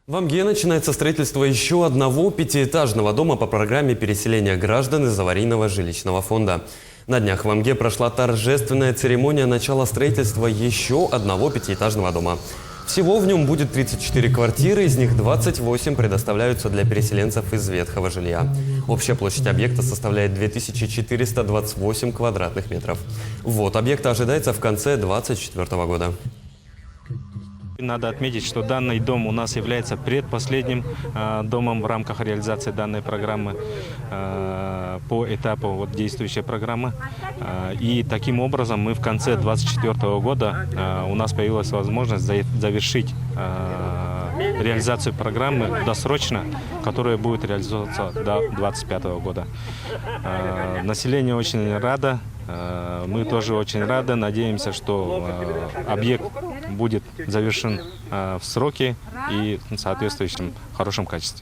В Амге начинается строительство еще одного пятиэтажного дома по программе переселения граждан из аварийного жилищного фонда. На днях в Амге прошла торжественная церемония начала строительства еще одного пятиэтажного дома. Всего в нем будет 34 квартиры, из них 28 предоставляются для переселенцев из ветхого жилья. Общая площадь объекта составляет 2428 квадратных метров. Ввод объекта ожидается в конце 2024 года. Надо отметить, что данный дом у нас является предпоследним домом в рамках реализации данной программы по этапу действующей программы. И таким образом мы в конце 2024 года у нас появилась возможность завершить реализацию программы досрочно, которая будет реализовываться до 2025 года. Население очень радо, мы тоже очень рады, надеемся, что объект будет завершен в сроки и в соответствующем хорошем качестве.